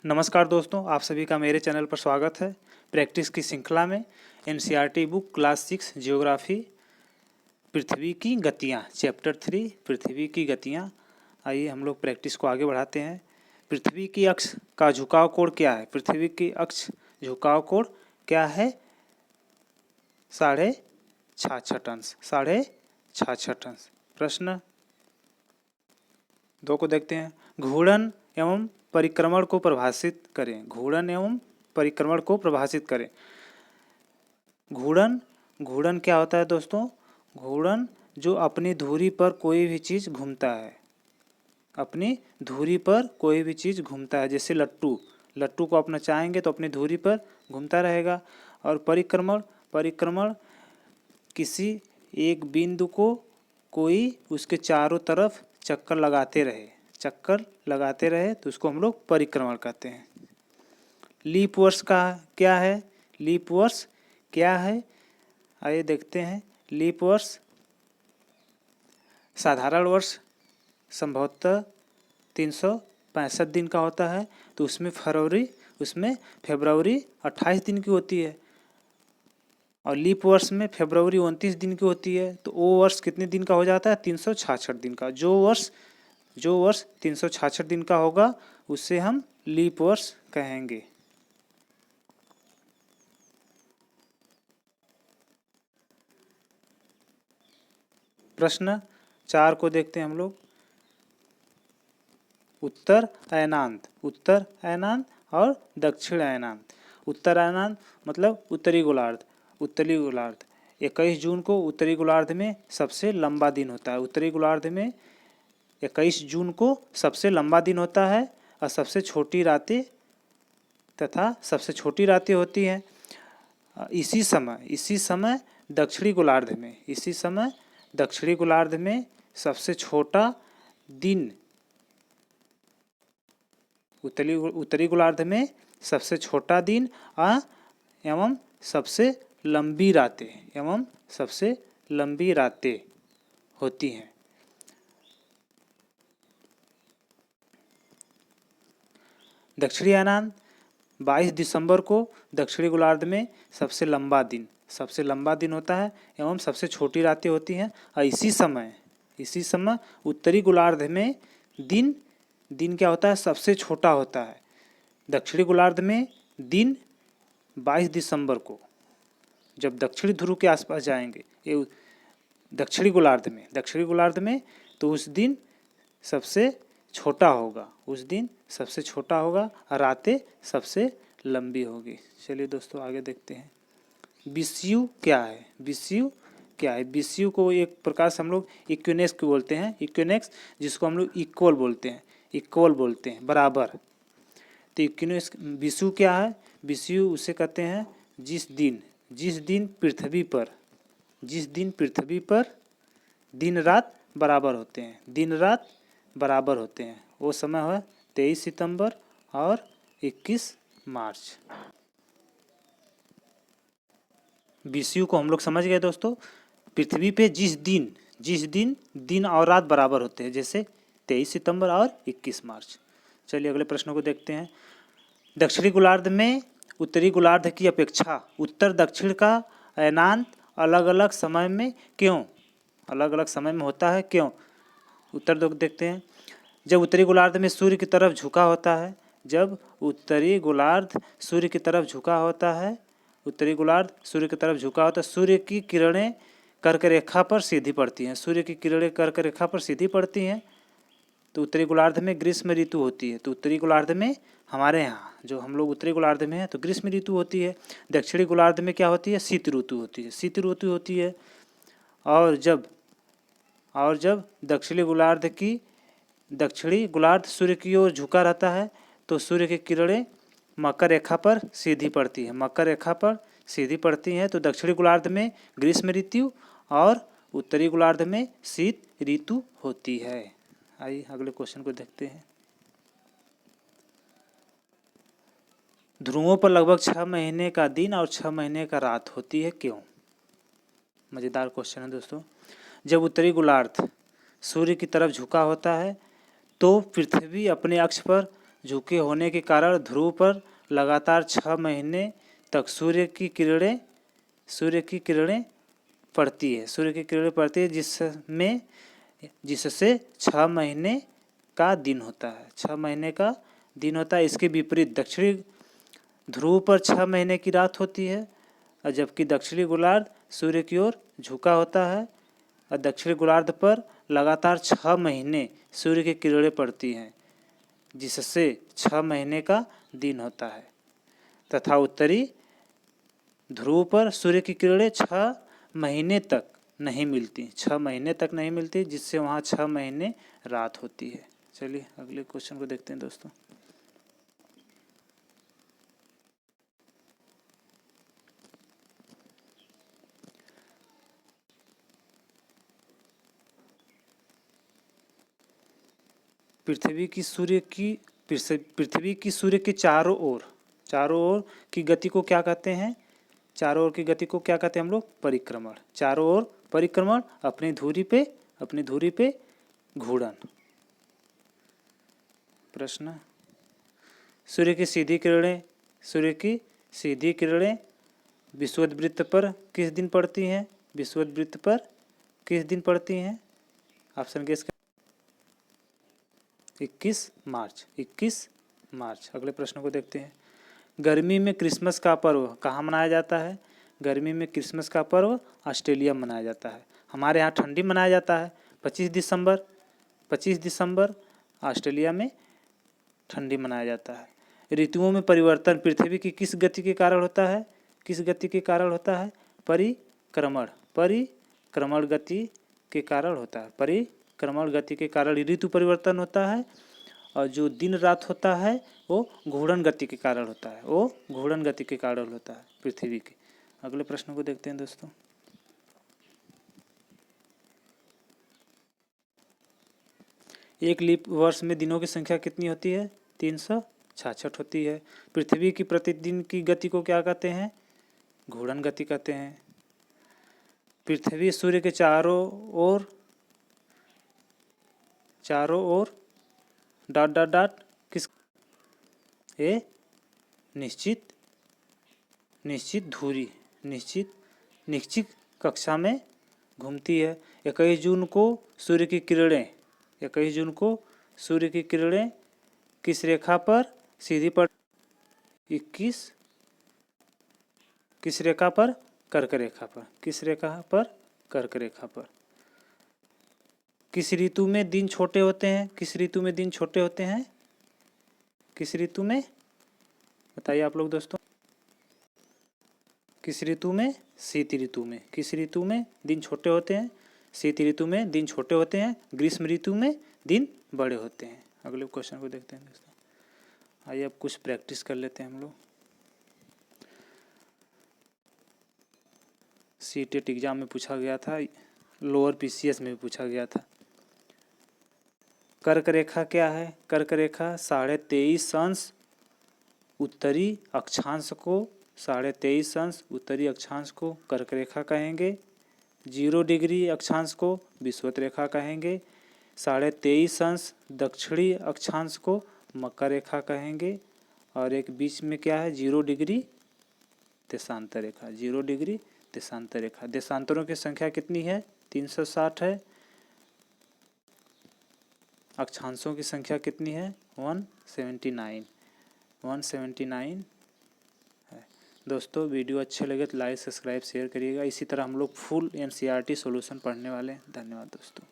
नमस्कार दोस्तों, आप सभी का मेरे चैनल पर स्वागत है। प्रैक्टिस की श्रृंखला में एनसीईआरटी बुक क्लास 6 जियोग्राफी पृथ्वी की गतियाँ चैप्टर 3 पृथ्वी की गतियाँ। आइए हम लोग प्रैक्टिस को आगे बढ़ाते हैं। पृथ्वी की अक्ष का झुकाव कोण क्या है? पृथ्वी की अक्ष झुकाव कोण क्या है? 66.5 अंश। 66.5 अंश। प्रश्न 2 को देखते हैं। घूर्णन एवं परिक्रमण को परिभाषित करें। घूर्णन एवं परिक्रमण को परिभाषित करें। घूर्णन क्या होता है दोस्तों? घूर्णन जो अपनी धुरी पर कोई भी चीज़ घूमता है। अपनी धुरी पर कोई भी चीज़ घूमता है, जैसे लट्टू को अपना चाहेंगे तो अपनी धुरी पर घूमता रहेगा। और परिक्रमण किसी एक बिंदु को कोई उसके चारों तरफ चक्कर लगाते रहे तो उसको हम लोग परिक्रमण कहते हैं। लीप वर्ष का क्या है? लीप वर्ष क्या है? आइए देखते हैं। लीप वर्ष साधारण वर्ष संभवतः 365 दिन का होता है, तो उसमें फरवरी 28 दिन की होती है। और लीप वर्ष में फरवरी 29 दिन की होती है, तो वो वर्ष कितने दिन का हो जाता है? 366 दिन का। जो वर्ष 366 दिन का होगा उसे हम लीप वर्ष कहेंगे। प्रश्न 4 को देखते हैं हम लोग। उत्तर अयनांत और दक्षिण अयनांत। उत्तर अयनांत मतलब उत्तरी गोलार्ध। 21 जून को उत्तरी गोलार्ध में सबसे लंबा दिन होता है। उत्तरी गोलार्ध में 21 जून को सबसे लंबा दिन होता है और सबसे छोटी रातें होती हैं। इसी समय दक्षिणी गोलार्ध में सबसे छोटा दिन, उत्तरी गोलार्ध में सबसे छोटा दिन एवं सबसे लंबी रातें होती हैं। दक्षिणी अयनांत 22 दिसंबर को दक्षिणी गोलार्ध में सबसे लंबा दिन होता है एवं सबसे छोटी रातें होती हैं। और इसी समय उत्तरी गोलार्ध में दिन क्या होता है? सबसे छोटा होता है। दक्षिणी गोलार्ध में दिन 22 दिसंबर को जब दक्षिणी ध्रुव के आसपास जाएंगे दक्षिणी गोलार्ध में तो उस दिन सबसे छोटा होगा और रातें सबसे लंबी होगी। चलिए दोस्तों आगे देखते हैं। विषुव क्या है? विषुव को एक प्रकार से हम लोग इक्विनोक्स बोलते हैं। इक्विनोक्स जिसको हम लोग इक्वल बोलते हैं, बराबर। तो इक्विनोक्स विषुव क्या है? विषुव उसे कहते हैं जिस दिन पृथ्वी पर दिन रात बराबर होते हैं। वो समय है 23 सितंबर और 21 मार्च। विषुव को हम लोग समझ गए दोस्तों। पृथ्वी पे जिस दिन और रात बराबर होते हैं, जैसे 23 सितंबर और 21 मार्च। चलिए अगले प्रश्नों को देखते हैं। दक्षिणी गोलार्ध में उत्तरी गोलार्ध की अपेक्षा उत्तर दक्षिण का अयनांत अलग अलग समय में होता है, क्यों? उत्तर देखते हैं। जब उत्तरी गोलार्ध में सूर्य की तरफ झुका होता है, सूर्य की किरणें कर्क रेखा पर सीधी पड़ती हैं। तो उत्तरी गोलार्ध में ग्रीष्म ऋतु होती है। तो उत्तरी गोलार्ध में हमारे यहाँ जो हम लोग उत्तरी गोलार्ध में हैं तो ग्रीष्म ऋतु होती है। दक्षिणी गोलार्ध में क्या होती है? शीत ऋतु होती है। और जब दक्षिणी गोलार्ध सूर्य की ओर झुका रहता है तो सूर्य की किरणें मकर रेखा पर सीधी पड़ती हैं। तो दक्षिणी गोलार्ध में ग्रीष्म ऋतु और उत्तरी गोलार्ध में शीत ऋतु होती है। आइए अगले क्वेश्चन को देखते हैं। ध्रुवों पर लगभग 6 महीने का दिन और 6 महीने का रात होती है, क्यों? मज़ेदार क्वेश्चन है दोस्तों। जब उत्तरी गोलार्ध सूर्य की तरफ झुका होता है तो पृथ्वी अपने अक्ष पर झुके होने के कारण ध्रुव पर लगातार 6 महीने तक सूर्य की किरणें पड़ती है जिससे 6 महीने का दिन होता है। 6 महीने का दिन होता है। इसके विपरीत दक्षिणी ध्रुव पर 6 महीने की रात होती है, और जबकि दक्षिणी गोलार्ध सूर्य की ओर झुका होता है, और दक्षिणी गोलार्ध पर लगातार 6 महीने सूर्य की किरणें पड़ती हैं, जिससे 6 महीने का दिन होता है। तथा उत्तरी ध्रुव पर सूर्य की किरणें 6 महीने तक नहीं मिलती, 6 महीने तक नहीं मिलती, जिससे वहाँ 6 महीने रात होती है। चलिए अगले क्वेश्चन को देखते हैं दोस्तों। पृथ्वी की सूर्य के चारों ओर की गति को क्या कहते हैं? चारों ओर की गति को क्या कहते हैं हम लोग? परिक्रमण। चारों ओर परिक्रमण, अपनी धुरी पे घूर्णन। प्रश्न, सूर्य की सीधी किरणें विषुवत पर किस दिन पड़ती हैं? विषुवत पर किस दिन पड़ती हैं? ऑप्शन गेस कर। 21 मार्च। अगले प्रश्न को देखते हैं। गर्मी में क्रिसमस का पर्व कहाँ मनाया जाता है? गर्मी में क्रिसमस का पर्व ऑस्ट्रेलिया में मनाया जाता है। हमारे यहाँ ठंडी मनाया जाता है 25 दिसंबर। ऑस्ट्रेलिया में ठंडी मनाया जाता है। ऋतुओं में परिवर्तन पृथ्वी की किस गति के कारण होता है? परिक्रमण गति के कारण होता है। परिक्रमण गति के कारण ऋतु परिवर्तन होता है, और जो दिन रात होता है वो घूर्णन गति के कारण होता है। पृथ्वी के। अगले प्रश्न को देखते हैं दोस्तों। एक लीप वर्ष में दिनों की संख्या कितनी होती है? 366 होती है। पृथ्वी की प्रतिदिन की गति को क्या कहते हैं? घूर्णन गति कहते हैं। पृथ्वी सूर्य के चारों ओर डॉट किस निश्चित धुरी निश्चित कक्षा में घूमती है। 21 जून को सूर्य की किरणें किस रेखा पर सीधी पड़? 21 किस रेखा पर? कर्क रेखा पर। किस रेखा पर? कर्क रेखा पर। किस ऋतु में दिन छोटे होते हैं? किस ऋतु में बताइए आप लोग दोस्तों। किस ऋतु में? शीत ऋतु में। किस ऋतु में दिन छोटे होते हैं? शीत ऋतु में दिन छोटे होते हैं। ग्रीष्म ऋतु में दिन बड़े होते हैं। अगले क्वेश्चन को देखते हैं दोस्तों। आइए अब कुछ प्रैक्टिस कर लेते हैं हम लोग। सीटेट एग्जाम में पूछा गया था, लोअर पीसीएस में भी पूछा गया था। कर्क रेखा क्या है? कर्क रेखा 23.5 अंश उत्तरी अक्षांश को कर्क रेखा कहेंगे। 0 डिग्री अक्षांश को विषुवत रेखा कहेंगे। 23.5 अंश दक्षिणी अक्षांश को मकर रेखा कहेंगे। और एक बीच में क्या है? 0 डिग्री देशांतर रेखा। देशांतरों की संख्या कितनी है? 360 है। अक्षांशों की संख्या कितनी है? 179 है। दोस्तों वीडियो अच्छे लगे तो लाइक, सब्सक्राइब, शेयर करिएगा। इसी तरह हम लोग फुल एनसीईआरटी सॉल्यूशन पढ़ने वाले हैं। धन्यवाद दोस्तों।